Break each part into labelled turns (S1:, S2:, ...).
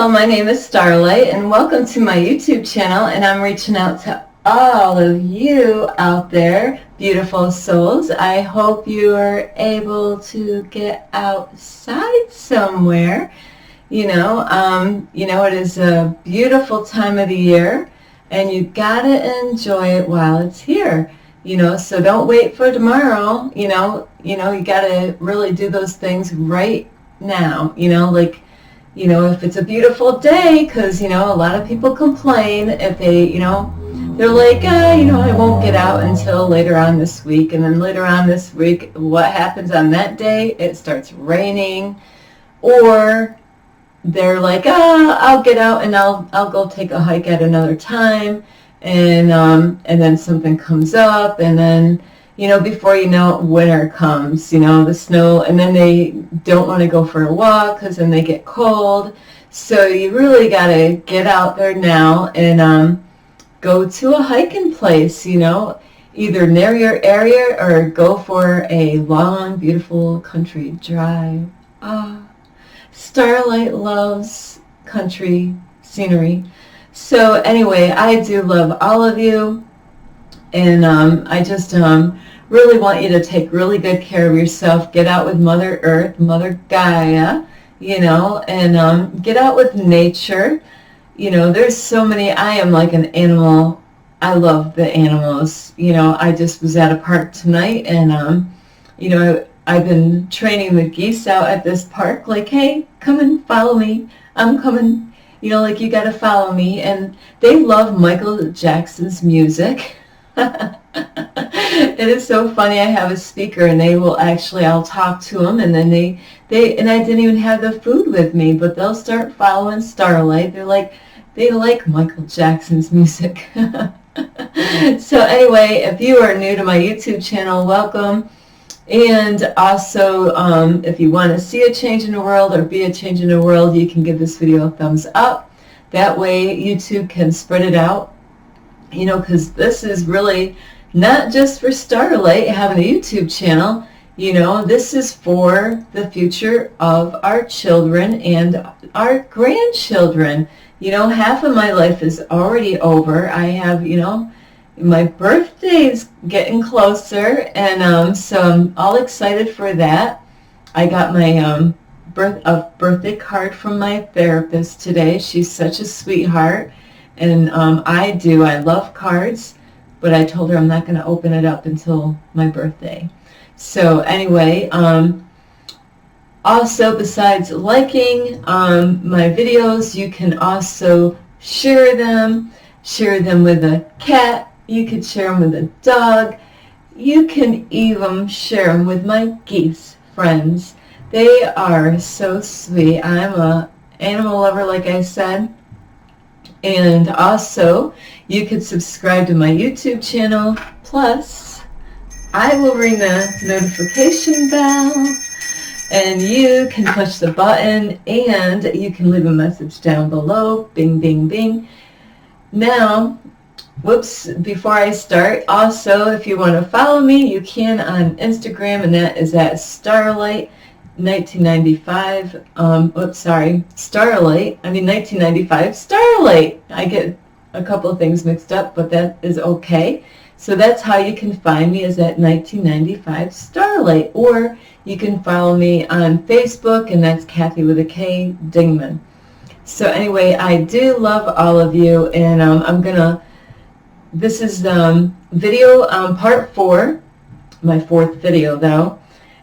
S1: Hello, my name is Starlight and welcome to my YouTube channel, and I'm reaching out to all of you out there, beautiful souls. I hope you are able to get outside somewhere. It is a beautiful time of the year and you gotta enjoy it while it's here. So don't wait for tomorrow. You gotta really do those things right now. If it's a beautiful day, because, a lot of people complain if they're like, I won't get out until later on this week. And then later on this week, what happens on that day? It starts raining. Or they're like, I'll get out and I'll go take a hike at another time. And then something comes up, and then, before you know it, winter comes, the snow, and then they don't want to go for a walk because then they get cold. So you really got to get out there now and go to a hiking place, either near your area or go for a long, beautiful country drive. Starlight loves country scenery. So anyway, I do love all of you, and I just really want you to take really good care of yourself. Get out with Mother Earth, Mother Gaia, and get out with nature. There's so many. I am like an animal. I love the animals. I just was at a park tonight, and I've been training the geese out at this park, like, hey, come and follow me. I'm coming. You got to follow me. And they love Michael Jackson's music. It is so funny. I have a speaker, and they will actually, I'll talk to them, and then and I didn't even have the food with me, but they'll start following Starlight. They like Michael Jackson's music. So anyway, if you are new to my YouTube channel, welcome. And also, if you want to see a change in the world or be a change in the world, you can give this video a thumbs up. That way YouTube can spread it out, because this is really not just for Starlight having a YouTube channel. This is for the future of our children and our grandchildren. Half of my life is already over. I have, my birthday's getting closer, and so I'm all excited for that. I got my birthday card from my therapist today. She's such a sweetheart, and I love cards, but I told her I'm not going to open it up until my birthday. So anyway, also besides liking my videos, you can also share them with a cat. You could share them with a dog. You can even share them with my geese friends. They are so sweet. I'm an animal lover, like I said. And also, you could subscribe to my YouTube channel. Plus, I will ring the notification bell, and you can push the button, and you can leave a message down below. Bing, bing, bing. Now, before I start, also, if you want to follow me, you can on Instagram, and that is at Starlight 1995. Starlight. 1995 Starlight. I get a couple of things mixed up, but that is okay. So that's how you can find me, is at 1995 Starlight. Or you can follow me on Facebook, and that's Kathy with a K Dingman. So anyway, I do love all of you, and this is video part 4, my 4th video though,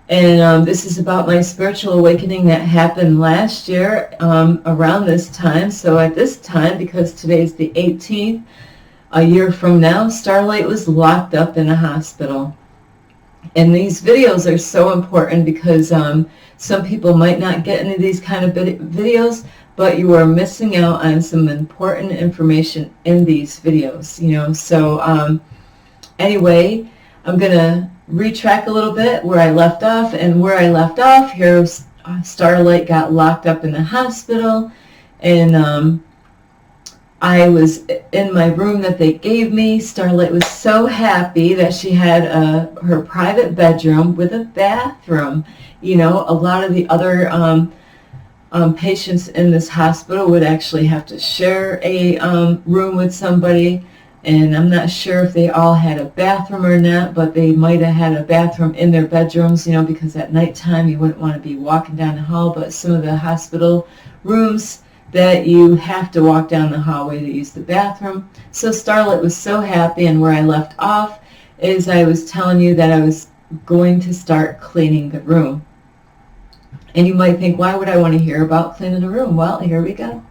S1: and this is about my spiritual awakening that happened last year around this time. So at this time, because today's the 18th, a year from now, Starlight was locked up in a hospital. And these videos are so important because some people might not get into these kind of videos, but you are missing out on some important information in these videos, So anyway, I'm going to retrack a little bit where I left off. And where I left off, here Starlight got locked up in the hospital, and I was in my room that they gave me. Starlight was so happy that she had her private bedroom with a bathroom. A lot of the other patients in this hospital would actually have to share a room with somebody, and I'm not sure if they all had a bathroom or not, but they might have had a bathroom in their bedrooms, you know, because at nighttime you wouldn't want to be walking down the hall. But some of the hospital rooms that you have to walk down the hallway to use the bathroom. So Starlight was so happy, and where I left off is I was telling you that I was going to start cleaning the room. And you might think, why would I want to hear about cleaning the room? Well, here we go.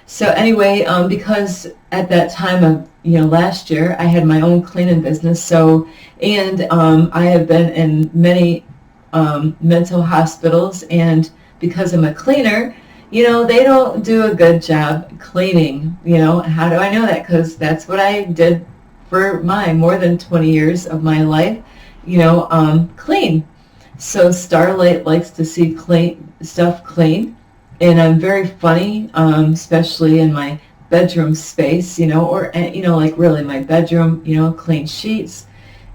S1: So anyway, because at that time of, last year, I had my own cleaning business. So, and I have been in many mental hospitals, and because I'm a cleaner, they don't do a good job cleaning. How do I know that? Because that's what I did for my more than 20 years of my life, clean. So Starlight likes to see stuff clean, and I'm very funny, especially in my bedroom space, or like really my bedroom, clean sheets.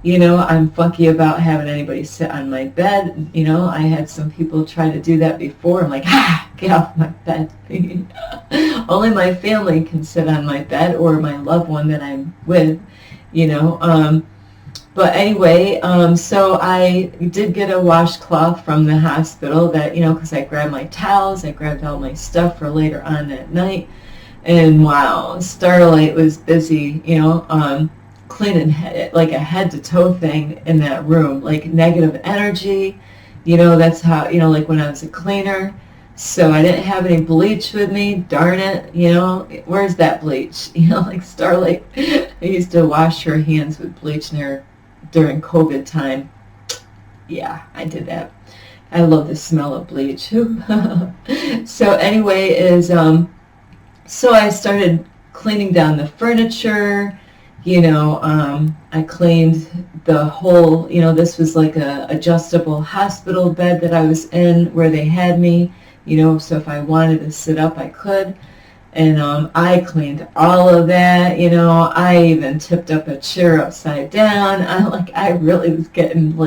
S1: I'm funky about having anybody sit on my bed. I had some people try to do that before. I'm like, get off my bed. Only my family can sit on my bed, or my loved one that I'm with, But anyway, so I did get a washcloth from the hospital that, because I grabbed my towels, I grabbed all my stuff for later on that night. And wow, Starlight was busy, cleaning like a head-to-toe thing in that room, like negative energy. That's how, like when I was a cleaner. So I didn't have any bleach with me, darn it, where's that bleach? Like Starlight, I used to wash her hands with bleach during COVID time. Yeah, I did that. I love the smell of bleach. So anyway, so I started cleaning down the furniture. I cleaned the whole, this was like a adjustable hospital bed that I was in where they had me, so if I wanted to sit up, I could. And I cleaned all of that, I even tipped up a chair upside down. I really was getting,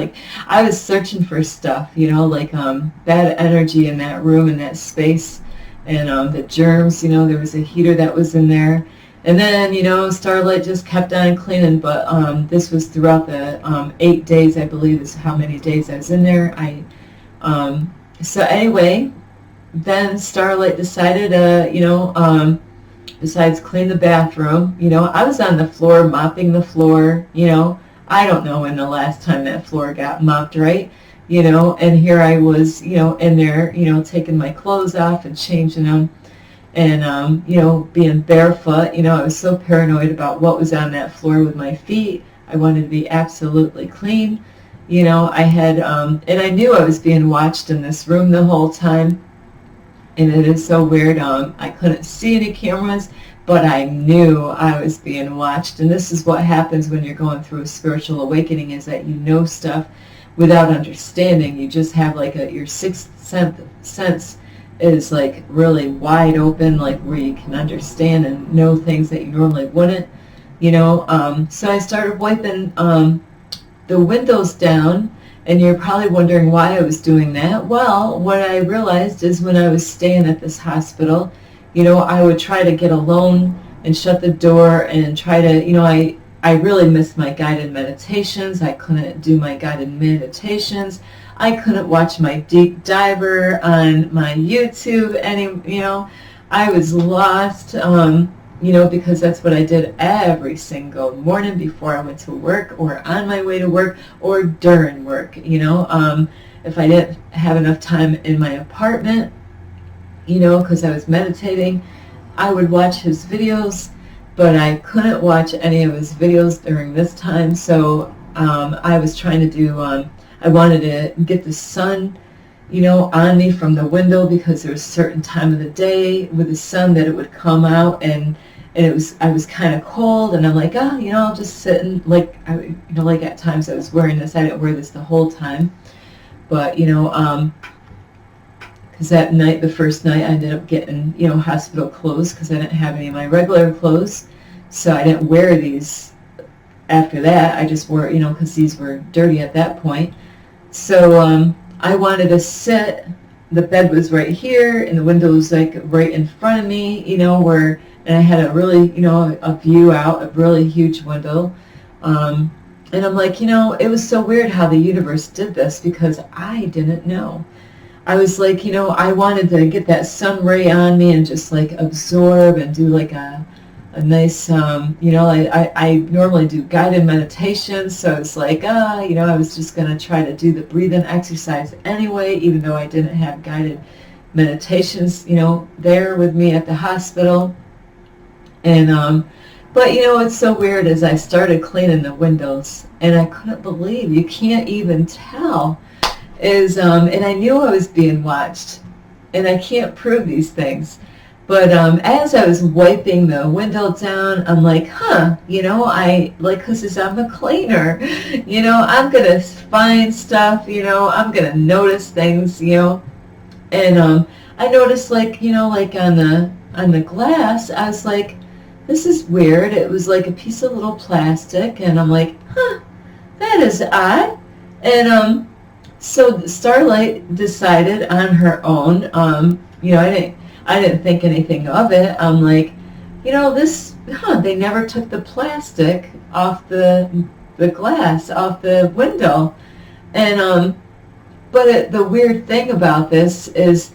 S1: I was searching for stuff, like bad energy in that room, in that space, and the germs, there was a heater that was in there. And then, Starlight just kept on cleaning, but this was throughout the 8 days, I believe is how many days I was in there. So anyway, then Starlight decided, besides clean the bathroom, I was on the floor, mopping the floor, I don't know when the last time that floor got mopped, right? And here I was, in there, taking my clothes off and changing them. And, being barefoot, I was so paranoid about what was on that floor with my feet. I wanted to be absolutely clean. I had, and I knew I was being watched in this room the whole time. And it is so weird. I couldn't see any cameras, but I knew I was being watched. And this is what happens when you're going through a spiritual awakening, is that you know stuff without understanding. You just have your sixth sense is really wide open, where you can understand and know things that you normally wouldn't, So I started wiping the windows down, and you're probably wondering why I was doing that. Well, what I realized is when I was staying at this hospital, I would try to get alone and shut the door and try to, I really missed my guided meditations. I couldn't do my guided meditations. I couldn't watch my deep diver on my YouTube I was lost, because that's what I did every single morning before I went to work, or on my way to work, or during work, if I didn't have enough time in my apartment, because I was meditating, I would watch his videos, but I couldn't watch any of his videos during this time. So I was trying to do, I wanted to get the sun, on me from the window, because there was a certain time of the day with the sun that it would come out, and I was kind of cold, and I'm like, I'll just sit and at times I was wearing this. I didn't wear this the whole time, but because that night, the first night, I ended up getting hospital clothes because I didn't have any of my regular clothes, so I didn't wear these. After that, I just wore, because these were dirty at that point. So I wanted to sit the bed was right here, and the window was like right in front of me, you know, and I had a really, you know, a view out, a really huge window. And I'm like, you know, it was so weird how the universe did this, because I didn't know. I was like, you know, I wanted to get that sun ray on me and just like absorb and do like a nice, you know, I normally do guided meditation, so it's like, you know, I was just going to try to do the breathing exercise anyway, even though I didn't have guided meditations, you know, there with me at the hospital. And, but, you know, it's so weird, as I started cleaning the windows, and I couldn't believe, you can't even tell, and I knew I was being watched, and I can't prove these things, but as I was wiping the window down, I'm like, you know, because I'm a cleaner, you know, I'm going to find stuff, you know, I'm going to notice things, you know, and I noticed, like, you know, like on the glass, I was like, this is weird. It was like a piece of little plastic, and I'm like, that is odd. And so Starlight decided on her own, you know, I didn't think anything of it. I'm like, you know, they never took the plastic off the glass, off the window. And but the weird thing about this is,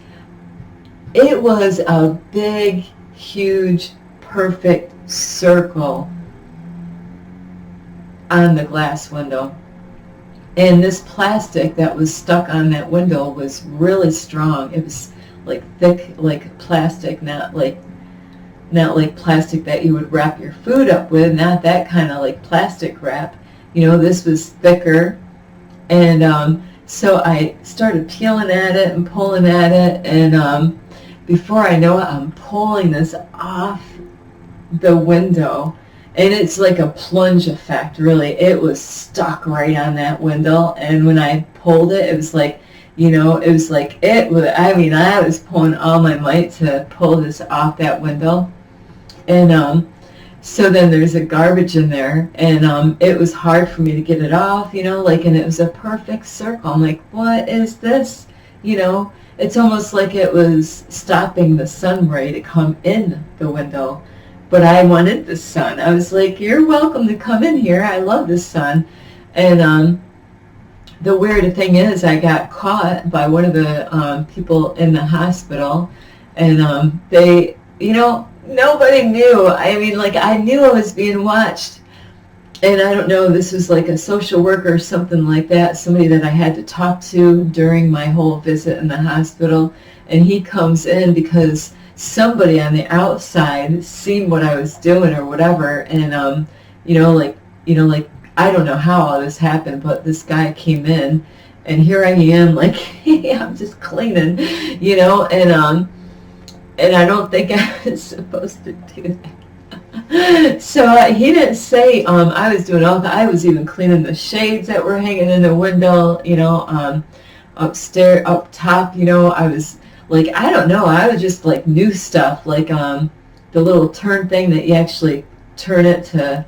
S1: it was a big, huge, perfect circle on the glass window, and this plastic that was stuck on that window was really strong. It was like thick, like plastic, not like plastic that you would wrap your food up with, not that kind of like plastic wrap, you know. This was thicker. And so I started peeling at it and pulling at it, and before I know it, I'm pulling this off the window, and it's like a plunge effect, really. It was stuck right on that window, and when I pulled it, it was like, you know, it was like, I mean, I was pulling all my might to pull this off that window. And so then there's a garbage in there, and it was hard for me to get it off, you know, like, and it was a perfect circle. I'm like, what is this? You know, it's almost like it was stopping the sun ray to come in the window. But I wanted the sun. I was like, you're welcome to come in here. I love the sun. And the weird thing is, I got caught by one of the people in the hospital, and they, you know, nobody knew. I mean, like, I knew I was being watched, and I don't know, this was like a social worker or something like that, somebody that I had to talk to during my whole visit in the hospital, and he comes in because somebody on the outside seen what I was doing or whatever, and you know, like, I don't know how all this happened, but this guy came in, and here I am, like, I'm just cleaning, you know, and I don't think I was supposed to do that. So he didn't say I was doing all that. I was even cleaning the shades that were hanging in the window, you know, upstairs, up top, you know. I was like, I don't know, I was just like new stuff, like the little turn thing that you actually turn it to,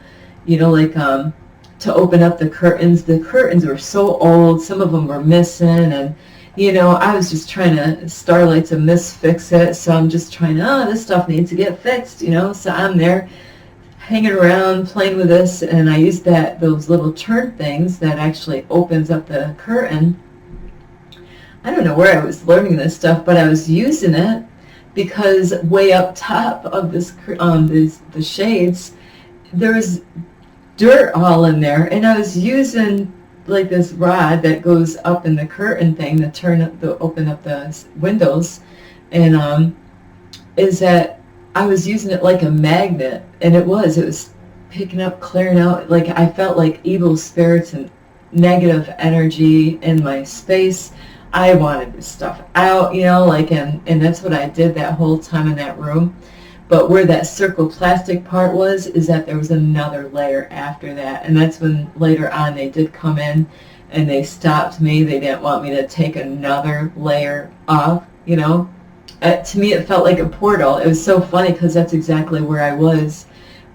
S1: you know, like to open up the curtains. The curtains were so old, some of them were missing, and you know, I was just trying to, Starlight's a misfix it, so I'm just trying to, this stuff needs to get fixed, you know, so I'm there hanging around playing with this, and I used those little turn things that actually opens up the curtain. I don't know where I was learning this stuff, but I was using it because way up top of this, the shades, there was dirt all in there, and I was using like this rod that goes up in the curtain thing to open up the windows, and is that I was using it like a magnet, and it was picking up, clearing out, like I felt like evil spirits and negative energy in my space. I wanted this stuff out, you know, like, and that's what I did that whole time in that room. But where that circle plastic part was, is that there was another layer after that. And that's when later on they did come in and they stopped me. They didn't want me to take another layer off, you know. To me, it felt like a portal. It was so funny because that's exactly where I was,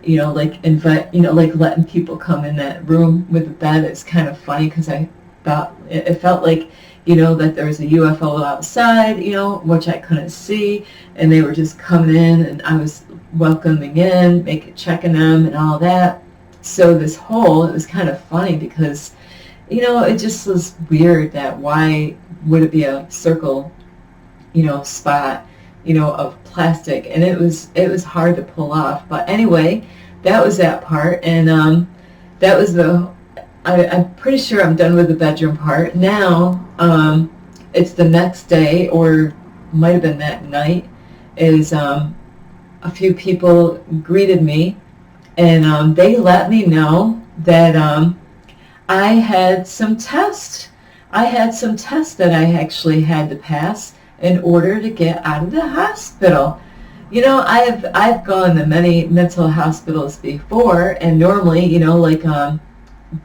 S1: you know, like like letting people come in that room with the bed. It's kind of funny because I thought it felt like, you know, that there was a UFO outside, you know, which I couldn't see, and they were just coming in, and I was welcoming in, checking them and all that. So this hole, it was kind of funny because, you know, it just was weird that why would it be a circle, you know, spot, you know, of plastic, and it was hard to pull off. But anyway, that was that part, and that was I'm pretty sure I'm done with the bedroom part. Now, it's the next day, or might have been that night, is a few people greeted me, and they let me know that I had some tests. I had some tests that I actually had to pass in order to get out of the hospital. You know, I've gone to many mental hospitals before, and normally, you know, like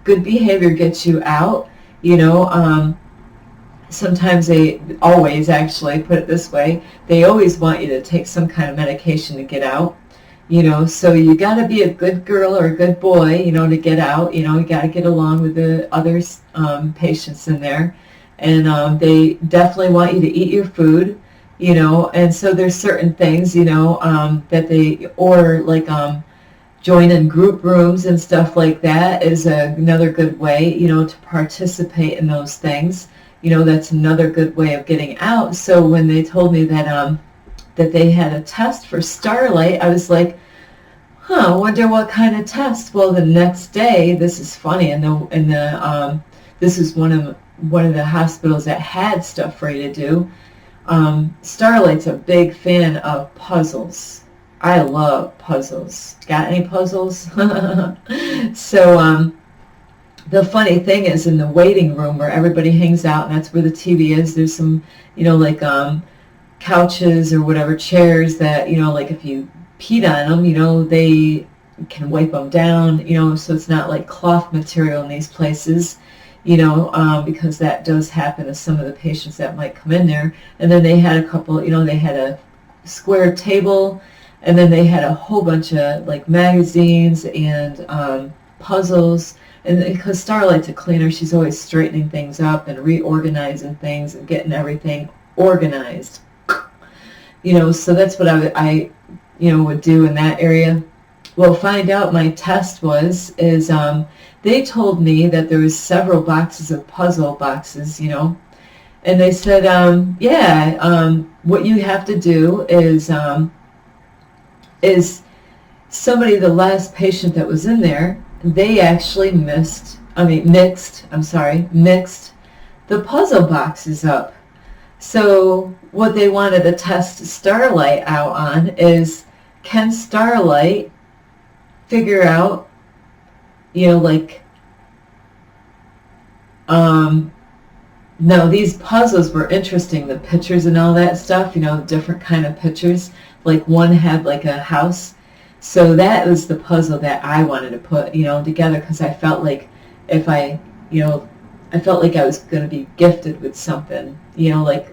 S1: good behavior gets you out. You know, sometimes they always, actually, put it this way, they always want you to take some kind of medication to get out. You know, so you got to be a good girl or a good boy, you know, to get out. You know, you got to get along with the other patients in there. And they definitely want you to eat your food, you know, and so there's certain things, you know, that they, or like join in group rooms and stuff like that is another good way, you know, to participate in those things. You know, that's another good way of getting out. So when they told me that that they had a test for Starlight, I was like, huh, I wonder what kind of test. Well, the next day, this is funny, this is one of the hospitals that had stuff for you to do. Starlight's a big fan of puzzles. I love puzzles. Got any puzzles? So the funny thing is, in the waiting room where everybody hangs out, and that's where the TV is, there's some, you know, like couches or whatever, chairs that, you know, like if you peed on them, you know, they can wipe them down, you know, so it's not like cloth material in these places, you know, because that does happen to some of the patients that might come in there. And then they had a couple, you know, they had a square table, and then they had a whole bunch of like magazines and puzzles. And because Starlight's a cleaner, she's always straightening things up and reorganizing things and getting everything organized. You know, so that's what I you know, would do in that area. Well, find out my test is they told me that there was several boxes of puzzle boxes, you know, and they said, what you have to do is somebody, the last patient that was in there, they actually mixed the puzzle boxes up. So what they wanted to test Starlight out on is, can Starlight figure out, you know, like, no, these puzzles were interesting, the pictures and all that stuff, you know, different kind of pictures. Like one had like a house. So that was the puzzle that I wanted to put, you know, together, because I felt like if I felt like I was going to be gifted with something, you know, like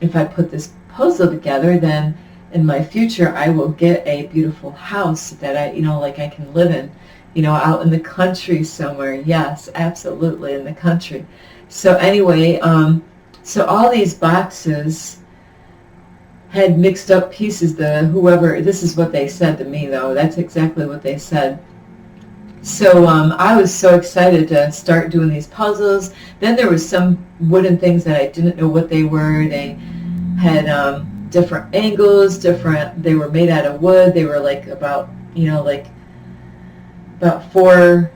S1: if I put this puzzle together, then in my future I will get a beautiful house that I, you know, like I can live in, you know, out in the country somewhere. Yes, absolutely, in the country. So anyway, so all these boxes had mixed up pieces. This is what they said to me, though. That's exactly what they said. So I was so excited to start doing these puzzles. Then there was some wooden things that I didn't know what they were. They had different angles, they were made out of wood. They were like about, you know, like about 4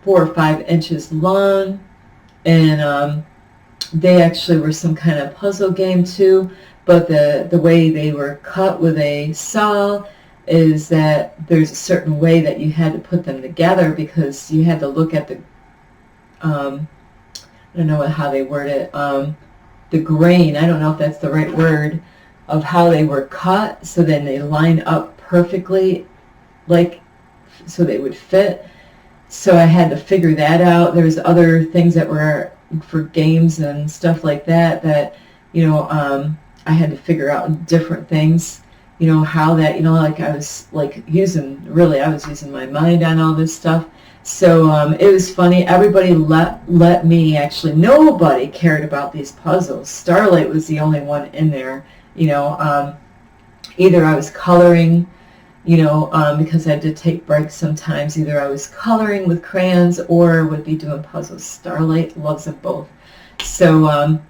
S1: or 5 inches long, and they actually were some kind of puzzle game too. But the way they were cut with a saw is that there's a certain way that you had to put them together, because you had to look at the I don't know how they word it, the grain, I don't know if that's the right word, of how they were cut, so then they line up perfectly, like, so they would fit. So I had to figure that out. There's other things that were for games and stuff like that, you know, I had to figure out different things, you know, how that, you know, like I was using my mind on all this stuff. So it was funny. Everybody let me, actually, nobody cared about these puzzles. Starlight was the only one in there. Either I was coloring, because I did take breaks sometimes. Either I was coloring with crayons or would be doing puzzles. Starlight loves them both. So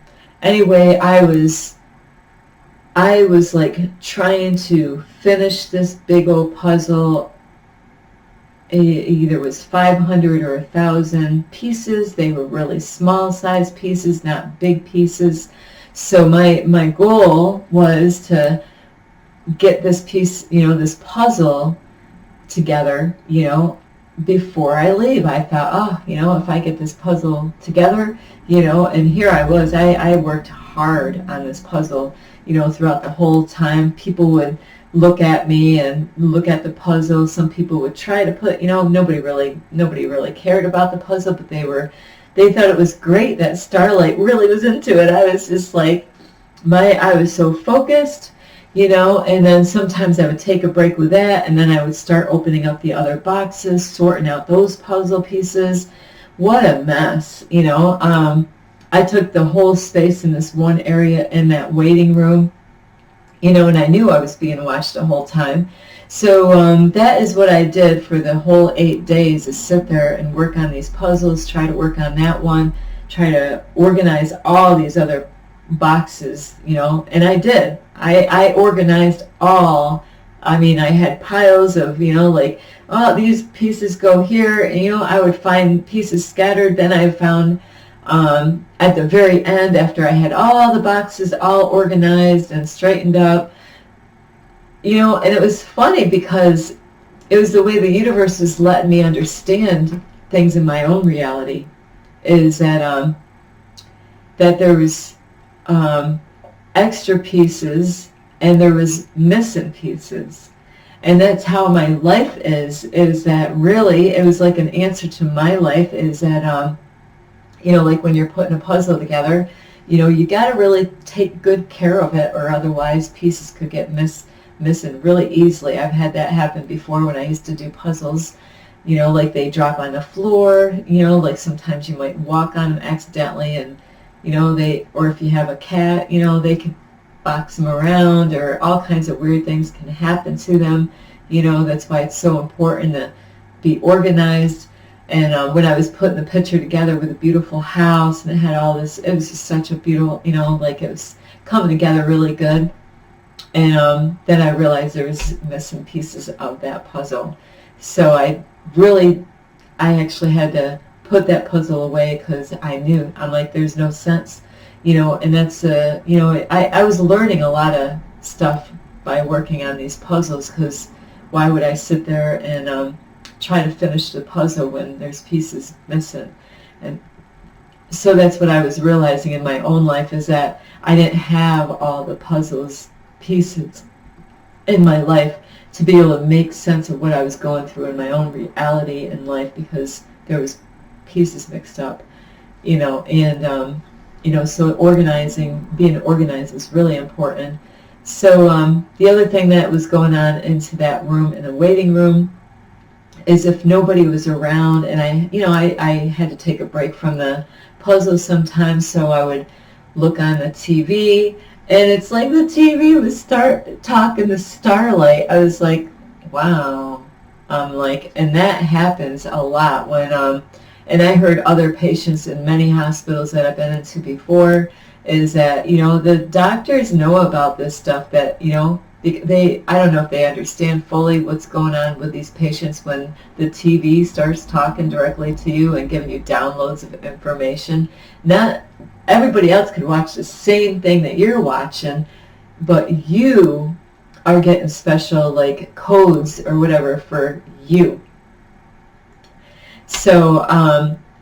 S1: anyway, I was like trying to finish this big old puzzle. Either it was 500 or 1,000 pieces. They were really small size pieces, not big pieces. So my goal was to get this piece, this puzzle together, before I leave. I thought, if I get this puzzle together, and here I was, I worked hard on this puzzle, throughout the whole time. People would look at me and look at the puzzle. Some people would try to put, nobody really cared about the puzzle, but they thought it was great that Starlight really was into it. I was just like, I was so focused, and then sometimes I would take a break with that, and then I would start opening up the other boxes, sorting out those puzzle pieces. What a mess, I took the whole space in this one area in that waiting room, and I knew I was being watched the whole time. So that is what I did for the whole 8 days, is sit there and work on these puzzles, try to work on that one, try to organize all these other boxes, and I did. I organized all. I mean, I had piles of, like, oh, these pieces go here, and, I would find pieces scattered. Then I found, at the very end, after I had all the boxes all organized and straightened up, and it was funny because it was the way the universe was letting me understand things in my own reality, is that there was extra pieces and there was missing pieces. And that's how my life is that really it was like an answer to my life, is that like when you're putting a puzzle together, you got to really take good care of it, or otherwise pieces could get missing really easily. I've had that happen before when I used to do puzzles, like they drop on the floor, like sometimes you might walk on them accidentally, and or if you have a cat, they can box them around, or all kinds of weird things can happen to them. That's why it's so important to be organized. And when I was putting the picture together with a beautiful house, and it had all this, it was just such a beautiful, like it was coming together really good. And then I realized there was missing pieces of that puzzle. So I actually had to put that puzzle away, because I'm like, there's no sense, and that's, I was learning a lot of stuff by working on these puzzles, because why would I sit there and try to finish the puzzle when there's pieces missing? And so that's what I was realizing in my own life, is that I didn't have all the pieces in my life to be able to make sense of what I was going through in my own reality in life, because there was pieces mixed up, and so being organized is really important. So the other thing that was going on into that room, in the waiting room, is if nobody was around, and I had to take a break from the puzzles sometimes, so I would look on the TV, and it's like the TV would start talking to Starlight. I was like, wow. And that happens a lot when, and I heard other patients in many hospitals that I've been into before, is that, the doctors know about this stuff, that, I don't know if they understand fully what's going on with these patients when the TV starts talking directly to you and giving you downloads of information. Not everybody else could watch the same thing that you're watching, but you are getting special, like, codes or whatever for you. So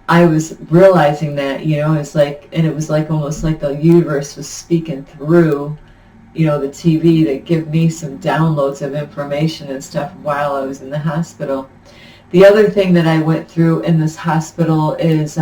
S1: I was realizing that, it's like, and it was like almost like the universe was speaking through, the TV to give me some downloads of information and stuff while I was in the hospital. The other thing that I went through in this hospital is,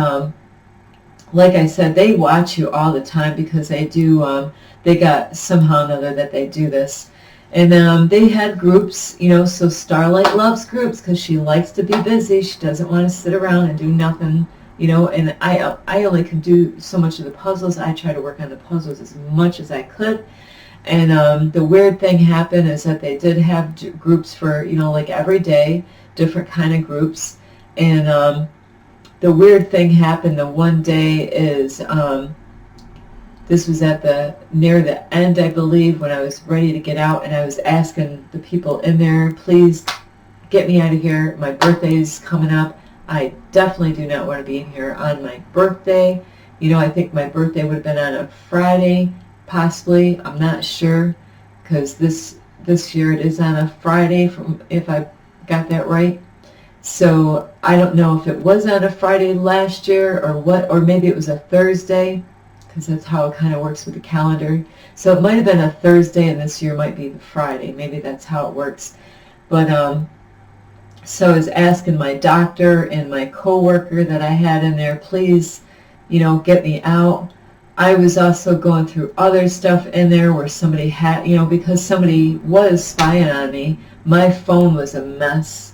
S1: like I said, they watch you all the time, because they do, they got somehow or another that they do this. And they had groups, you know, so Starlight loves groups because she likes to be busy. She doesn't want to sit around and do nothing, you know, and I only can do so much of the puzzles. I try to work on the puzzles as much as I could. And the weird thing happened is that they did have groups for, you know, like every day, different kind of groups. And the weird thing happened the one day is this was at near the end, I believe, when I was ready to get out, and I was asking the people in there, please get me out of here. My birthday's coming up. I definitely do not want to be in here on my birthday. You know, I think my birthday would have been on a Friday, possibly. I'm not sure, because this year it is on a Friday, if I got that right. So I don't know if it was on a Friday last year or what, or maybe it was a Thursday, because that's how it kind of works with the calendar. So it might have been a Thursday, and this year might be the Friday. Maybe that's how it works. But so I was asking my doctor and my coworker that I had in there, please, you know, get me out. I was also going through other stuff in there where somebody had, you know, because somebody was spying on me. My phone was a mess.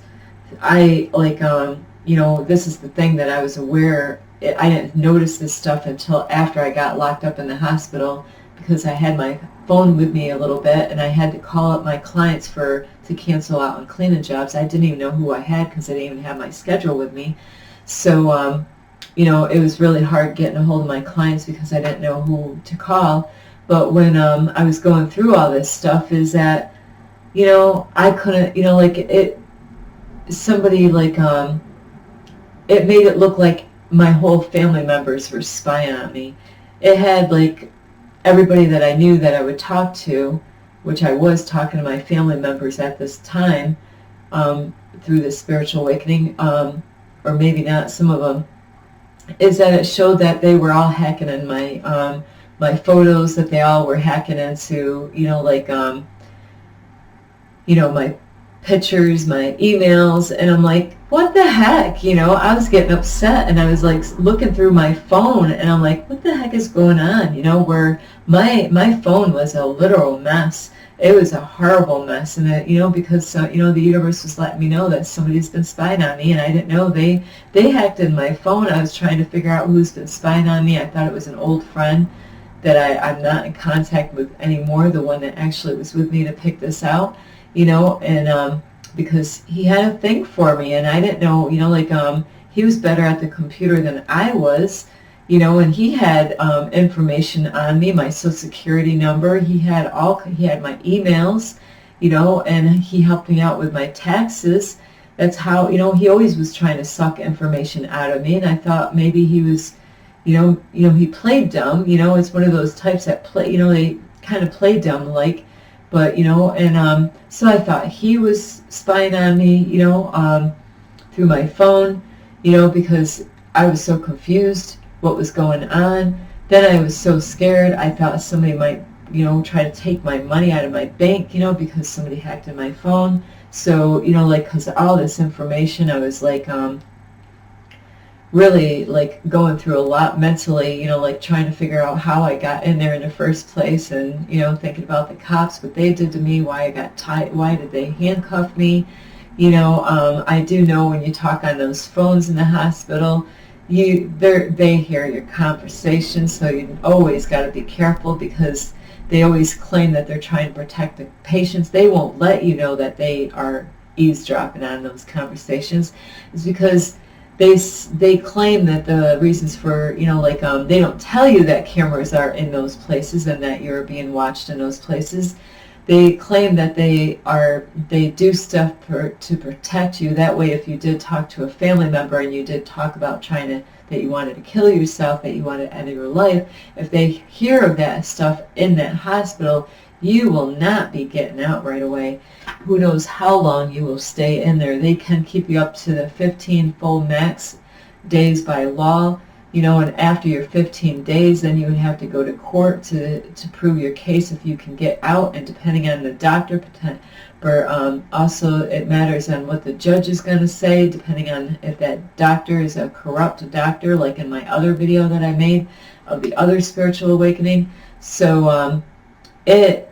S1: You know, this is the thing that I was aware. I didn't notice this stuff until after I got locked up in the hospital, because I had my phone with me a little bit, and I had to call up my clients to cancel out on cleaning jobs. I didn't even know who I had because I didn't even have my schedule with me. So, you know, it was really hard getting a hold of my clients because I didn't know who to call. But when I was going through all this stuff, is that, you know, I couldn't, you know, like it made it look like my whole family members were spying on me. It had like everybody that I knew that I would talk to, which I was talking to my family members at this time through the spiritual awakening, or maybe not, some of them, is that it showed that they were all hacking in my my photos, that they all were hacking into, you know, like you know, my pictures, my emails, and I'm like, what the heck? You know, I was getting upset, and I was like looking through my phone, and I'm like, what the heck is going on? You know, where my phone was a literal mess. It was a horrible mess, and it, you know, because you know, the universe was letting me know that somebody's been spying on me, and I didn't know they hacked in my phone. I was trying to figure out who's been spying on me. I thought it was an old friend that I'm not in contact with anymore, the one that actually was with me to pick this out. You know, and because he had a thing for me, and I didn't know, you know, like he was better at the computer than I was, you know, and he had information on me, my social security number. He had my emails, you know, and he helped me out with my taxes. That's how, you know, he always was trying to suck information out of me, and I thought maybe he was, you know, he played dumb. You know, it's one of those types that play, you know, they kind of play dumb, like. But, you know, and so I thought he was spying on me, you know, through my phone, you know, because I was so confused what was going on. Then I was so scared. I thought somebody might, you know, try to take my money out of my bank, you know, because somebody hacked in my phone. So, you know, like, because of all this information, I was like, really like going through a lot mentally, you know, like trying to figure out how I got in there in the first place, and, you know, thinking about the cops, what they did to me, why I got tied, why did they handcuff me, you know. I do know when you talk on those phones in the hospital, they hear your conversation, so you always got to be careful, because they always claim that they're trying to protect the patients. They won't let you know that they are eavesdropping on those conversations. It's because they claim that the reasons for, you know, like they don't tell you that cameras are in those places and that you're being watched in those places. They claim that they do stuff to protect you. That way, if you did talk to a family member and you did talk about that you wanted to kill yourself, that you wanted to end your life, if they hear of that stuff in that hospital, you will not be getting out right away. Who knows how long you will stay in there. They can keep you up to the 15 full max days by law, you know, and after your 15 days, then you would have to go to court to prove your case if you can get out, and depending on the doctor, also it matters on what the judge is going to say, depending on if that doctor is a corrupt doctor, like in my other video that I made of the other spiritual awakening. So it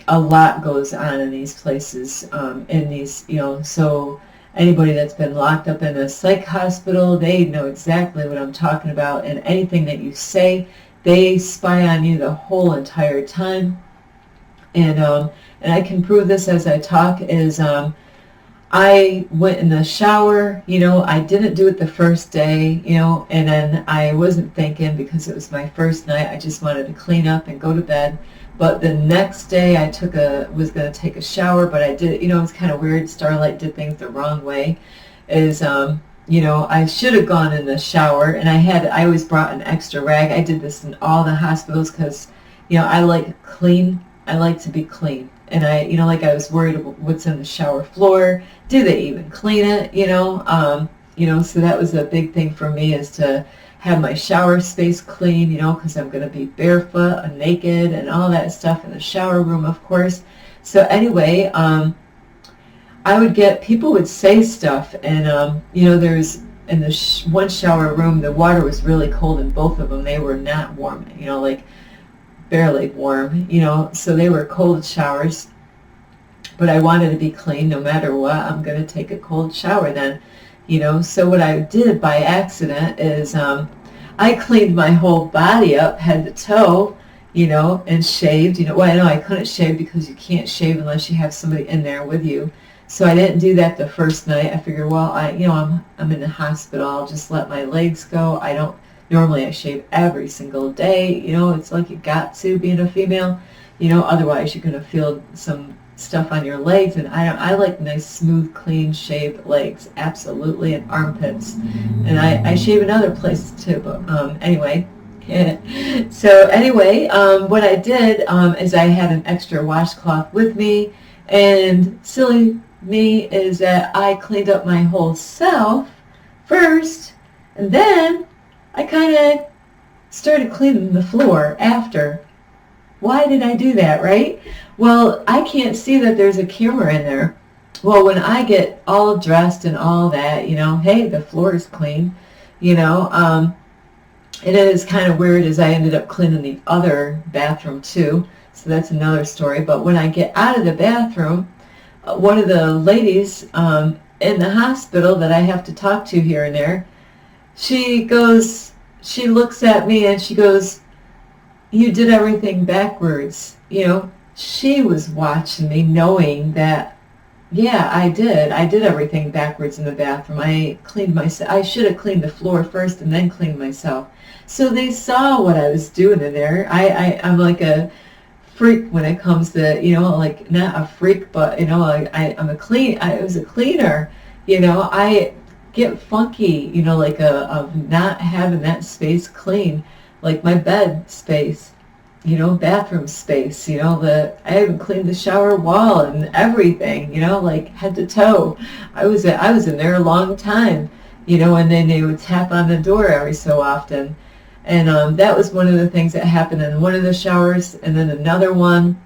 S1: a lot goes on in these places, in these, so anybody that's been locked up in a psych hospital, they know exactly what I'm talking about, and anything that you say, they spy on you the whole entire time. And I can prove this as I talk, is I went in the shower, I didn't do it the first day, and then I wasn't thinking, because it was my first night, I just wanted to clean up and go to bed. But the next day I was going to take a shower, but I did, it was kind of weird. Starlight did things the wrong way. I should have gone in the shower, and I always brought an extra rag. I did this in all the hospitals because, I like clean. I like to be clean. And I was worried about what's in the shower floor. Do they even clean it? So that was a big thing for me, is to have my shower space clean, because I'm going to be barefoot and naked and all that stuff in the shower room, of course. So anyway, people would say stuff, and, there's, in the one shower room, the water was really cold, and both of them, they were not warm, like barely warm, so they were cold showers. But I wanted to be clean no matter what. I'm going to take a cold shower then, So what I did by accident is I cleaned my whole body up, head to toe, and shaved. Well, I know I couldn't shave because you can't shave unless you have somebody in there with you. So I didn't do that the first night. I figured, well, I'm in the hospital. I'll just let my legs go. Normally I shave every single day. It's like you got to, being a female. Otherwise you're going to feel some stuff on your legs, and I like nice, smooth, clean, shaved legs, absolutely, and armpits. And I shave in other places too, but anyway. So anyway, what I did is I had an extra washcloth with me, and silly me is that I cleaned up my whole self first, and then I kind of started cleaning the floor after. Why did I do that, right? Well, I can't see that there's a camera in there. Well, when I get all dressed and all that, hey, the floor is clean, it is kind of weird, as I ended up cleaning the other bathroom too, so that's another story. But when I get out of the bathroom, one of the ladies in the hospital that I have to talk to here and there, she looks at me and she goes, "You did everything backwards." She was watching me, knowing that, yeah, I did everything backwards in the bathroom. I cleaned myself. I should have cleaned the floor first and then cleaned myself. So they saw what I was doing in there. I'm like a freak when it comes to, like, not a freak, but, I was a cleaner. I get funky, like of not having that space clean, like my bed space, bathroom space, I haven't cleaned the shower wall and everything, like head to toe. I was in there a long time, and then they would tap on the door every so often. And that was one of the things that happened in one of the showers. And then another one,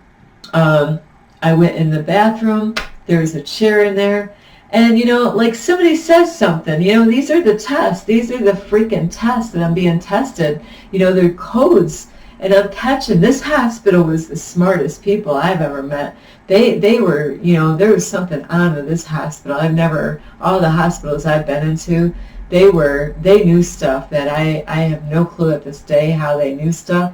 S1: I went in the bathroom, there was a chair in there, and, like somebody says something, these are the tests. These are the freaking tests that I'm being tested. They're codes. And I'm catching, this hospital was the smartest people I've ever met. They were, there was something on with this hospital. All the hospitals I've been into, they knew stuff that I have no clue at this day how they knew stuff.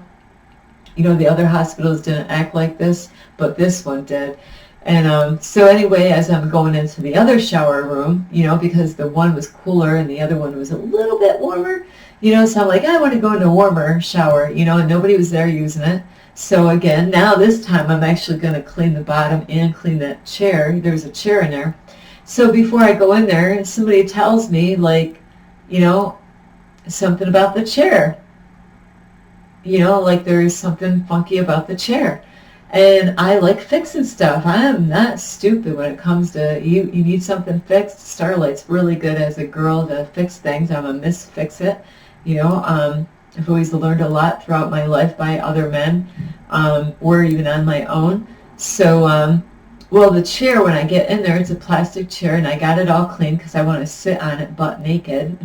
S1: The other hospitals didn't act like this, but this one did. And so anyway, as I'm going into the other shower room, because the one was cooler and the other one was a little bit warmer, so I'm like, I want to go in a warmer shower, and nobody was there using it. So again, now this time I'm actually going to clean the bottom and clean that chair. There's a chair in there. So before I go in there, somebody tells me, like, something about the chair. Like there's something funky about the chair. And I like fixing stuff. I am not stupid when it comes to, you need something fixed. Starlight's really good as a girl to fix things. I'm a Miss Fix-It. I've always learned a lot throughout my life by other men, or even on my own. So, well, the chair, when I get in there, it's a plastic chair, and I got it all clean because I want to sit on it butt naked.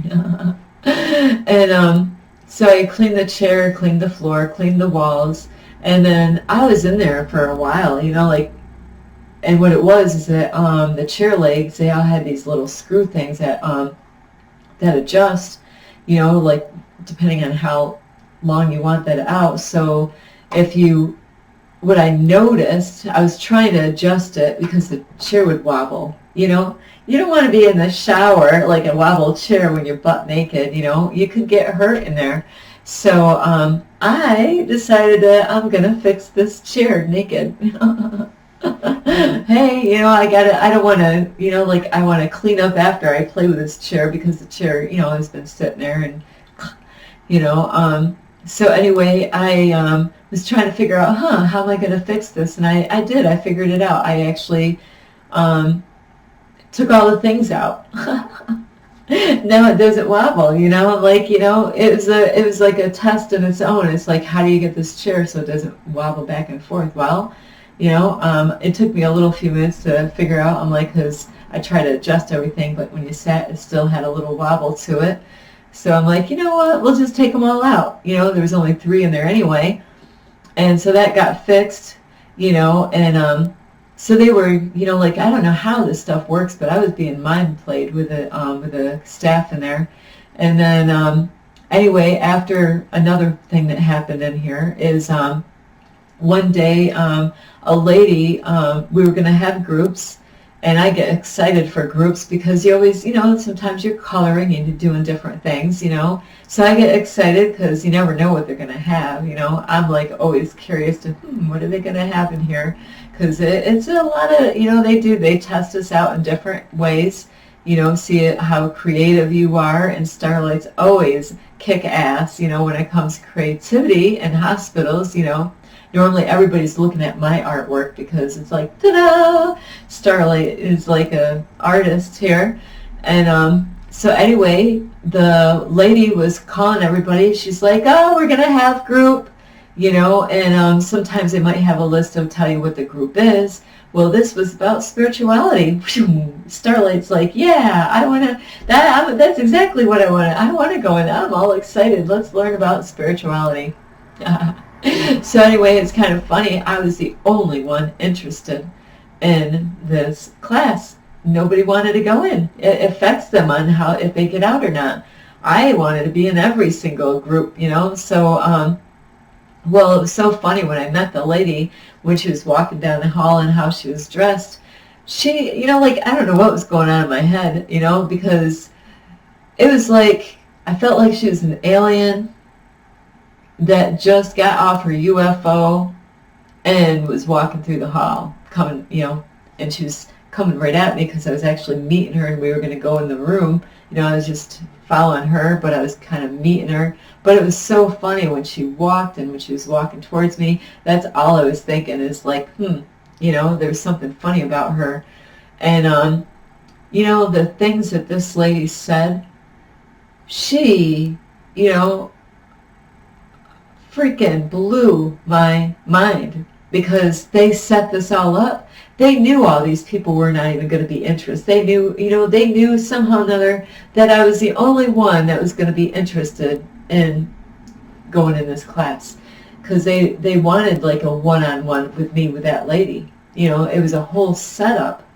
S1: And so I cleaned the chair, cleaned the floor, cleaned the walls, And then I was in there for a while, you know, like, and what it was is that the chair legs, they all had these little screw things that that adjust, you know, like depending on how long you want that out. So if you, what I noticed, I was trying to adjust it because the chair would wobble, you know. You don't want to be in the shower like a wobble chair when you're butt naked, you know. You could get hurt in there. So I decided that I'm going to fix this chair naked. Hey, you know, I don't want to, you know, like I want to clean up after I play with this chair because the chair, you know, has been sitting there and, you know, so anyway, I was trying to figure out, how am I going to fix this? And I did. I figured it out. I actually took all the things out. Now it doesn't wobble, you know, like, you know, it was like a test in its own. It's like, how do you get this chair so it doesn't wobble back and forth? Well, you know, it took me a little few minutes to figure out. I'm like, because I tried to adjust everything, but when you sat, it still had a little wobble to it. So I'm like, you know what, we'll just take them all out. You know, there was only 3 in there anyway. And so that got fixed, you know, and so they were, you know, like, I don't know how this stuff works, but I was being mind played with the staff in there. And then anyway, after another thing that happened in here is one day a lady, we were going to have groups, and I get excited for groups because you always, you know, sometimes you're coloring and you're doing different things, you know. So I get excited because you never know what they're going to have, you know. I'm like always curious to, what are they going to have in here? Because it's a lot of, you know, they test us out in different ways, you know, see how creative you are, and Starlight's always kick ass, you know, when it comes to creativity in hospitals, you know. Normally everybody's looking at my artwork because it's like, ta-da! Starlight is like a artist here. And so anyway, the lady was calling everybody. She's like, oh, we're going to have group, you know, and sometimes they might have a list of tell you what the group is. Well, this was about spirituality. Starlight's like, yeah, I want to, that's exactly what I want. I want to go in. I'm all excited. Let's learn about spirituality. So anyway, it's kind of funny. I was the only one interested in this class. Nobody wanted to go in. It affects them on how, if they get out or not. I wanted to be in every single group, you know. So, well, it was so funny when I met the lady, when she was walking down the hall and how she was dressed. She, you know, like, I don't know what was going on in my head, you know, because it was like, I felt like she was an alien that just got off her UFO and was walking through the hall, coming, you know, and she was coming right at me because I was actually meeting her and we were going to go in the room. You know, I was just following her, but I was kind of meeting her. But it was so funny when she walked and when she was walking towards me, that's all I was thinking is like, you know, there's something funny about her. And, you know, the things that this lady said, she, you know, freaking blew my mind because they set this all up. They knew all these people were not even going to be interested. They knew, you know, they knew somehow or another that I was the only one that was going to be interested in going in this class because they wanted like a one-on-one with me with that lady. You know, it was a whole setup.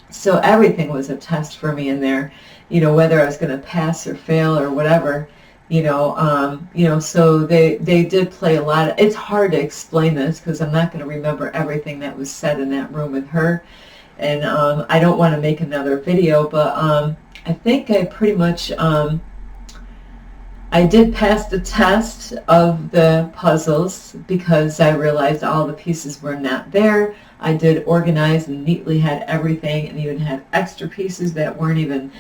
S1: So everything was a test for me in there, you know, whether I was going to pass or fail or whatever. You know, so they did play a lot of, it's hard to explain this because I'm not going to remember everything that was said in that room with her. And I don't want to make another video, but I think I pretty much, I did pass the test of the puzzles because I realized all the pieces were not there. I did organize and neatly had everything and even had extra pieces that weren't even,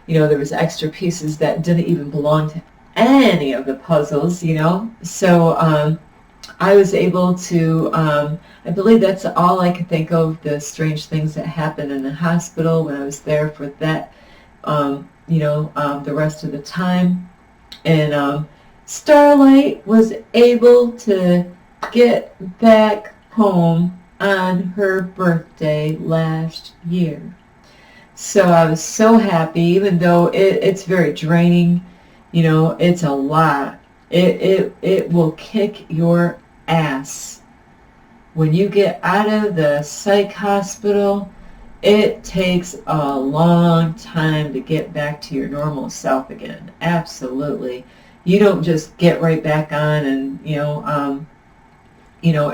S1: you know, there was extra pieces that didn't even belong to any of the puzzles, you know. So I was able to, I believe that's all I could think of, the strange things that happened in the hospital when I was there for that, you know, the rest of the time. And Starlight was able to get back home on her birthday last year. So I was so happy, even though it's very draining. You know, it's a lot. It will kick your ass. When you get out of the psych hospital, it takes a long time to get back to your normal self again. Absolutely. You don't just get right back on and,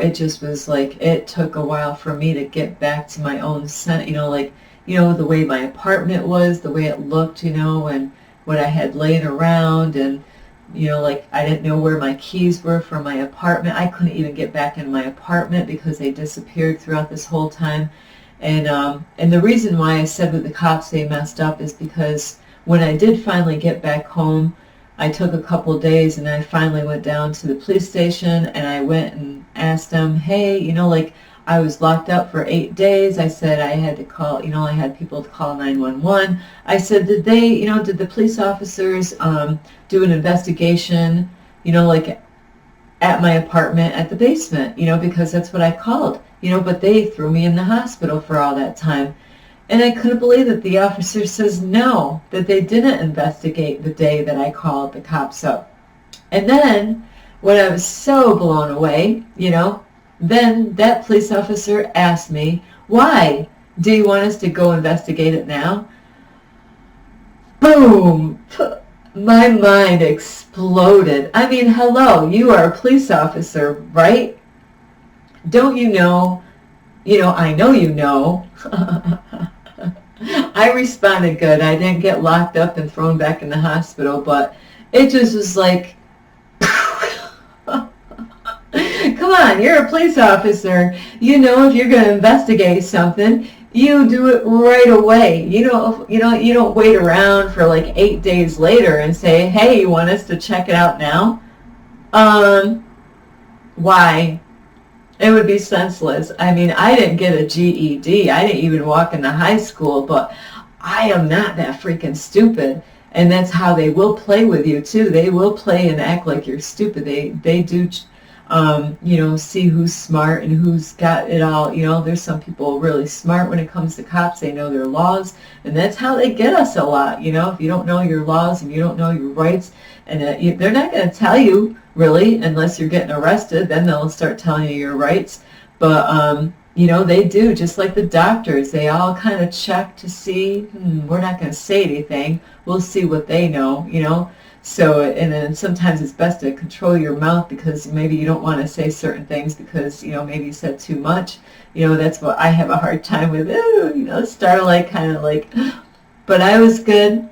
S1: it just was like, it took a while for me to get back to my own sense, the way my apartment was, the way it looked, and what I had laying around, and, I didn't know where my keys were for my apartment. I couldn't even get back in my apartment because they disappeared throughout this whole time. And the reason why I said with the cops they messed up is because when I did finally get back home, I took a couple of days and I finally went down to the police station and I went and asked them, hey, I was locked up for 8 days. I said I had to call, I had people to call 911. I said, did the police officers do an investigation, at my apartment at the basement, because that's what I called, but they threw me in the hospital for all that time. And I couldn't believe that the officer says no, that they didn't investigate the day that I called the cops up. And then, when I was so blown away, then that police officer asked me, why? Do you want us to go investigate it now? Boom! My mind exploded. I mean, hello, you are a police officer, right? Don't you know? I know you know. I responded good. I didn't get locked up and thrown back in the hospital, but it just was like, come on, you're a police officer. If you're going to investigate something, you do it right away. You don't wait around for like 8 days later and say, hey, you want us to check it out now? Why? It would be senseless. I mean, I didn't get a GED. I didn't even walk into high school, but I am not that freaking stupid. And that's how they will play with you, too. They will play and act like you're stupid. They do, see who's smart and who's got it all. There's some people really smart when it comes to cops. They know their laws, and that's how they get us a lot. If you don't know your laws and you don't know your rights, and they're not going to tell you, really, unless you're getting arrested. Then they'll start telling you your rights. But, they do, just like the doctors. They all kind of check to see, we're not going to say anything. We'll see what they know, So, and then sometimes it's best to control your mouth because maybe you don't want to say certain things because, maybe you said too much. That's what I have a hard time with. Starlight kind of like, but I was good.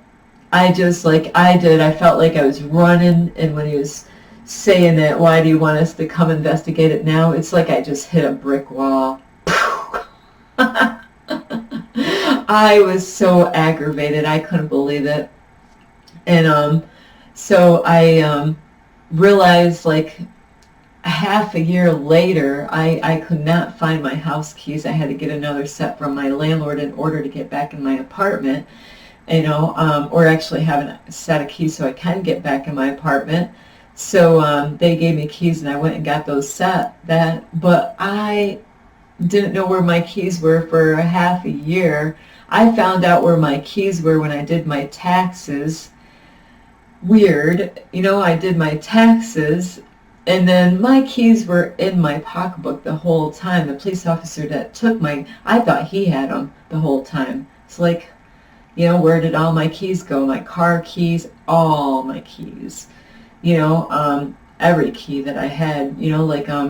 S1: I felt like I was running, and when he was saying that, why do you want us to come investigate it now? It's like I just hit a brick wall. I was so aggravated. I couldn't believe it. And so I realized like half a year later, I could not find my house keys. I had to get another set from my landlord in order to get back in my apartment, or actually have a set of keys so I can get back in my apartment. So they gave me keys and I went and got those but I didn't know where my keys were for a half a year. I found out where my keys were when I did my taxes. Weird. I did my taxes, and then my keys were in my pocketbook the whole time. The police officer that took I thought he had them the whole time. It's like, where did all my keys go? My car keys, all my keys. Every key that I had,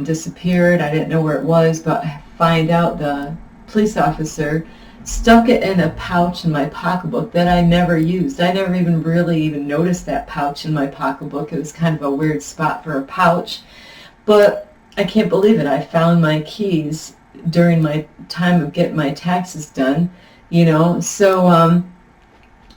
S1: disappeared. I didn't know where it was, but I find out the police officer stuck it in a pouch in my pocketbook that I never used. I never even really noticed that pouch in my pocketbook. It was kind of a weird spot for a pouch. But I can't believe it. I found my keys during my time of getting my taxes done, So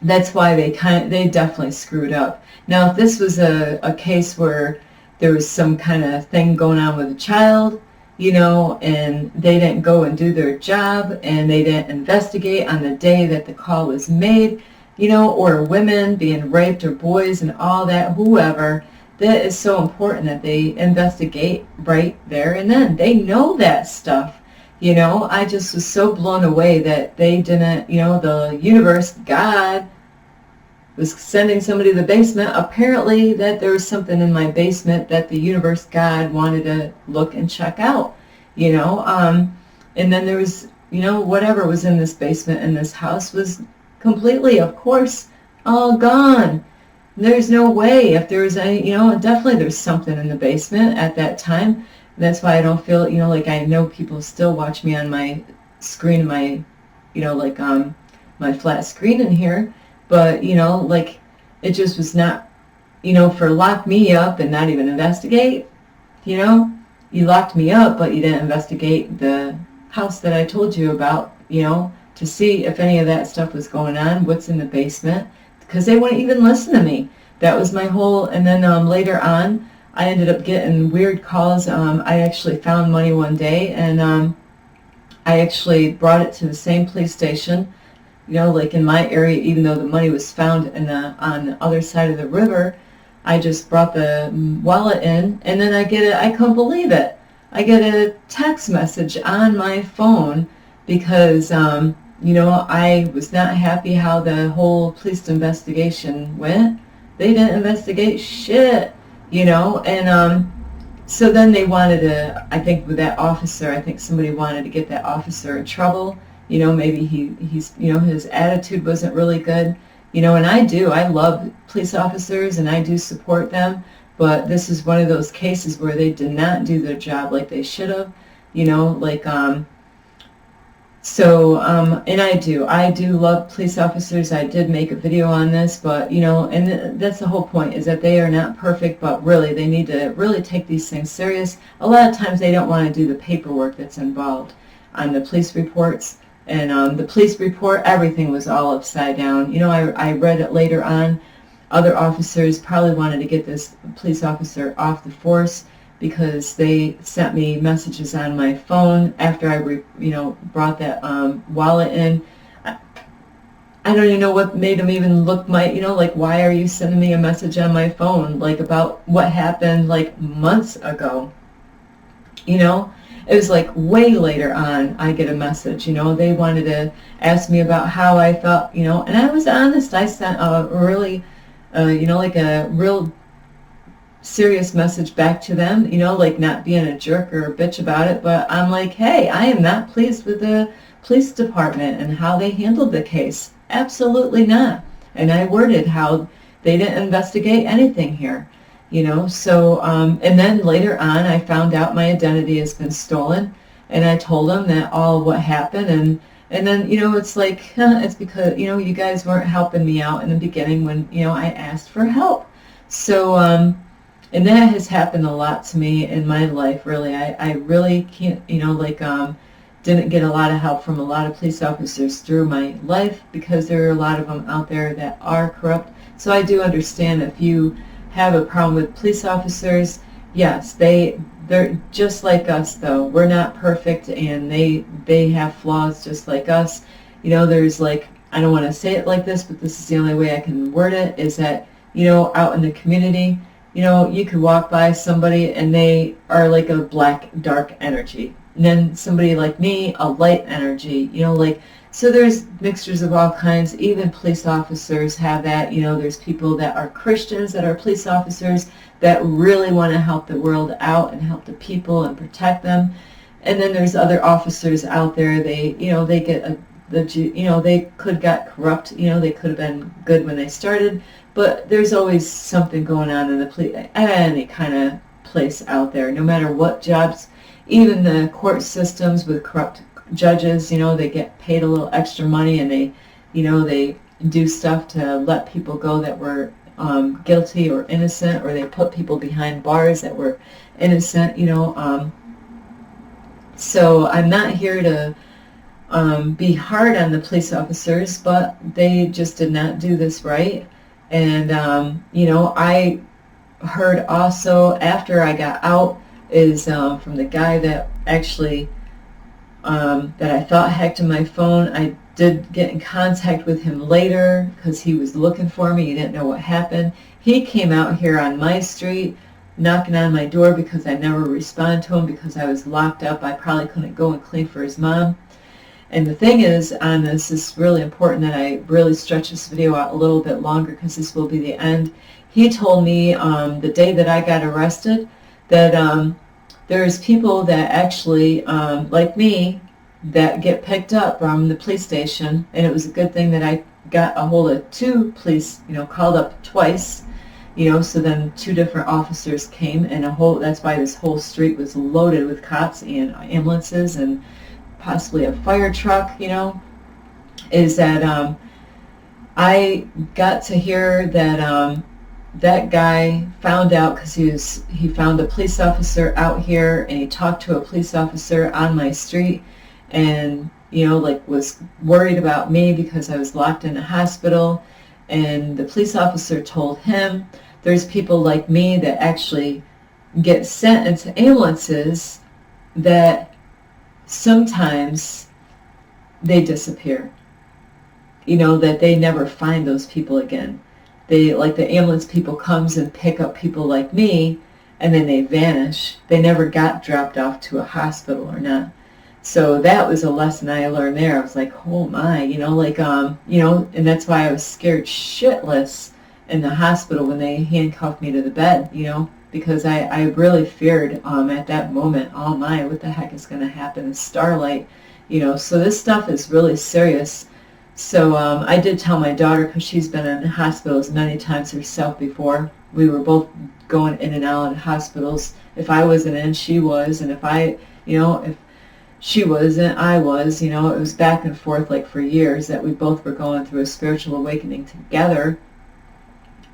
S1: that's why they definitely screwed up. Now, if this was a case where there was some kind of thing going on with a child, and they didn't go and do their job, and they didn't investigate on the day that the call was made, or women being raped, or boys and all that, whoever, that is so important that they investigate right there and then. They know that stuff. I just was so blown away that they didn't, the universe, God, was sending somebody to the basement. Apparently that there was something in my basement that the universe, God, wanted to look and check out, you know. And then there was, you know, whatever was in this basement in this house was completely, of course, all gone. There's no way. If there was any, you know, definitely there's something in the basement at that time. That's why I don't feel, you know, like I know people still watch me on my screen, my, you know, like my flat screen in here. But, you know, like, it just was not, you know, for lock me up and not even investigate, you know. You locked me up, but you didn't investigate the house that I told you about, you know, to see if any of that stuff was going on, what's in the basement, because they wouldn't even listen to me. That was my whole, and then later on, I ended up getting weird calls. I actually found money one day, and I actually brought it to the same police station, you know, like in my area, even though the money was found in on the other side of the river. I just brought the wallet in, and then I couldn't believe it. I get a text message on my phone because, you know, I was not happy how the whole police investigation went. They didn't investigate shit, you know, and so then they wanted to, I think with that officer, I think somebody wanted to get that officer in trouble. You know, maybe he's, you know, his attitude wasn't really good. You know, and I love police officers and I do support them, but this is one of those cases where they did not do their job like they should have, you know, like, and I do love police officers. I did make a video on this, but, you know, and that's the whole point, is that they are not perfect, but really they need to really take these things serious. A lot of times they don't want to do the paperwork that's involved on the police reports. And the police report, everything was all upside down. You know, I read it later on. Other officers probably wanted to get this police officer off the force because they sent me messages on my phone after I, you know, brought that wallet in. I don't even know what made them even look you know, like, why are you sending me a message on my phone, like, about what happened, like, months ago, you know? It was like way later on I get a message, you know, they wanted to ask me about how I felt, you know, and I was honest. I sent a really, you know, like a real serious message back to them, you know, like not being a jerk or a bitch about it, but I'm like, hey, I am not pleased with the police department and how they handled the case. Absolutely not. And I worded how they didn't investigate anything here. You know, so, and then later on, I found out my identity has been stolen, and I told them that all what happened, and then, you know, it's like, it's because, you know, you guys weren't helping me out in the beginning when, you know, I asked for help. So, and that has happened a lot to me in my life, really. I really can't, you know, like, didn't get a lot of help from a lot of police officers through my life because there are a lot of them out there that are corrupt. So I do understand if you have a problem with police officers, yes, they're just like us, though. We're not perfect, and they have flaws just like us. You know, there's like, I don't want to say it like this, but this is the only way I can word it, is that, you know, out in the community, you know, you could walk by somebody and they are like a black, dark energy. And then somebody like me, a light energy, you know, like, so there's mixtures of all kinds. Even police officers have that. You know, there's people that are Christians that are police officers that really want to help the world out and help the people and protect them. And then there's other officers out there. They, you know, they get you know, they could got corrupt. You know, they could have been good when they started, but there's always something going on in the police, any kind of place out there. No matter what jobs, even the court systems with corrupt judges, you know, they get paid a little extra money, and they, you know, they do stuff to let people go that were guilty or innocent, or they put people behind bars that were innocent, you know. So I'm not here to be hard on the police officers, but they just did not do this right. And, you know, I heard also after I got out is from the guy that actually that I thought hacked in my phone. I did get in contact with him later because he was looking for me. He didn't know what happened. He came out here on my street knocking on my door because I never responded to him because I was locked up. I probably couldn't go and clean for his mom. And the thing is, on this is really important that I really stretch this video out a little bit longer, because this will be the end. He told me the day that I got arrested that there's people that actually, like me, that get picked up from the police station, and it was a good thing that I got a hold of 2 police, called up twice, so then 2 different officers came, and that's why this whole street was loaded with cops and ambulances and possibly a fire truck, is that I got to hear that that guy found out, because he found a police officer out here, and he talked to a police officer on my street, and was worried about me because I was locked in a hospital. And the police officer told him there's people like me that actually get sent into ambulances that sometimes they disappear, that they never find those people again. Like the ambulance people comes and pick up people like me, and then they vanish. They never got dropped off to a hospital or not. So that was a lesson I learned there. I was like, oh my, and that's why I was scared shitless in the hospital when they handcuffed me to the bed, because I really feared at that moment, oh my, what the heck is going to happen to Starlight, so this stuff is really serious. So I did tell my daughter, because she's been in hospitals many times herself before. We were both going in and out of hospitals. If I wasn't in, she was, and if she wasn't, I was, it was back and forth like for years that we both were going through a spiritual awakening together.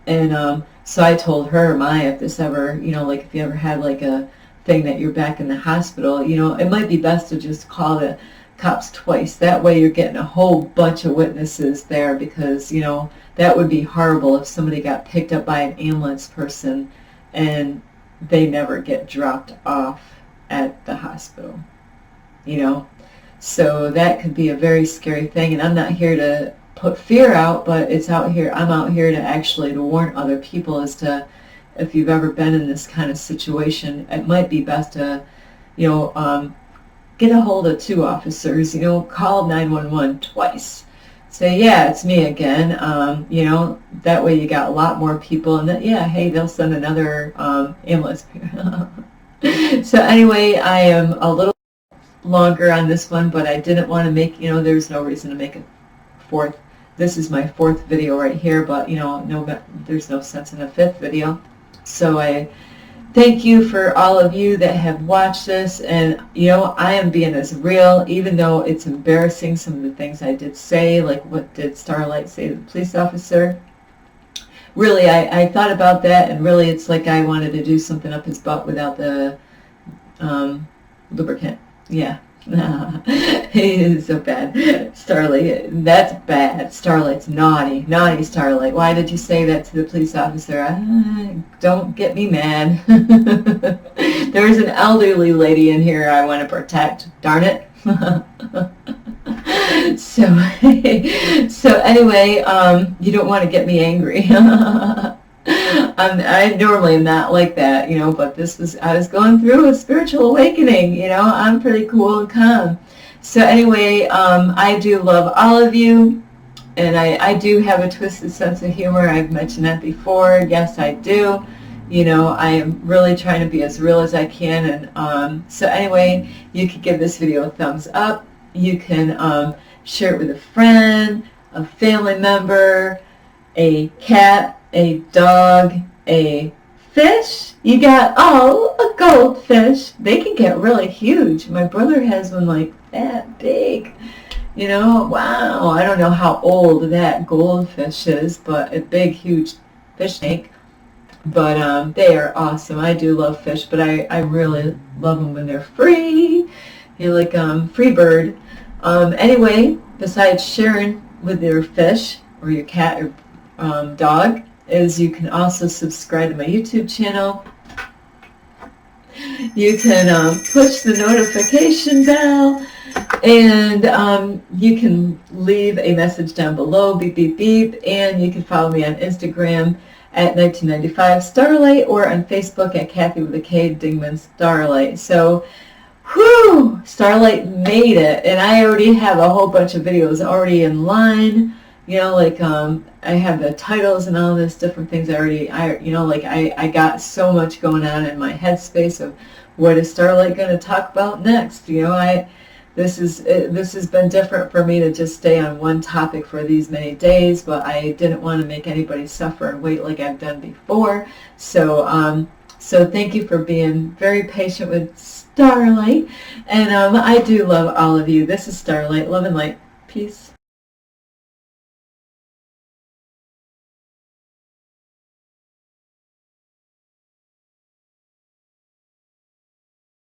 S1: And so I told her, Maya, if this ever, like if you ever had like a thing that you're back in the hospital, it might be best to just call the cops twice. That way you're getting a whole bunch of witnesses there, because, that would be horrible if somebody got picked up by an ambulance person and they never get dropped off at the hospital. So that could be a very scary thing, and I'm not here to put fear out, but I'm out here to actually to warn other people as to, if you've ever been in this kind of situation, it might be best to, get a hold of 2 officers, call 911 twice. Say, yeah, it's me again, that way you got a lot more people, and then, yeah, hey, they'll send another ambulance. So anyway, I am a little longer on this one, but I didn't want to make, there's no reason to make a 4th. This is my 4th video right here, but, there's no sense in a 5th video. So I thank you for all of you that have watched this, and, I am being as real, even though it's embarrassing, some of the things I did say, like what did Starlight say to the police officer. Really, I thought about that, and really it's like I wanted to do something up his butt without the lubricant. Yeah. He is so bad. Starlight, that's bad. Starlight's naughty. Naughty Starlight. Why did you say that to the police officer? Don't get me mad. There's an elderly lady in here I want to protect. Darn it. So anyway, you don't want to get me angry. I normally am not like that, but I was going through a spiritual awakening, I'm pretty cool and calm. So anyway, I do love all of you, and I do have a twisted sense of humor. I've mentioned that before. Yes, I do. I am really trying to be as real as I can. And so anyway, you can give this video a thumbs up. You can share it with a friend, a family member, a cat, a dog, a fish. You got, a goldfish. They can get really huge. My brother has one like that big. Wow. I don't know how old that goldfish is, but a big, huge fish tank. But they are awesome. I do love fish, but I really love them when they're free. You're like free bird. Anyway, besides sharing with your fish or your cat or dog, is you can also subscribe to my YouTube channel. You can push the notification bell, and you can leave a message down below, beep, beep, beep, and you can follow me on Instagram at 1995 Starlight, or on Facebook at Kathy with a K, Dingman Starlight. So Whew! Starlight made it, and I already have a whole bunch of videos already in line. You know, like I have the titles and all this different things. I got so much going on in my headspace of what is Starlight going to talk about next. You know, this has been different for me to just stay on one topic for these many days, but I didn't want to make anybody suffer and wait like I've done before. So thank you for being very patient with Starlight, and I do love all of you. This is Starlight. Love and light. Peace.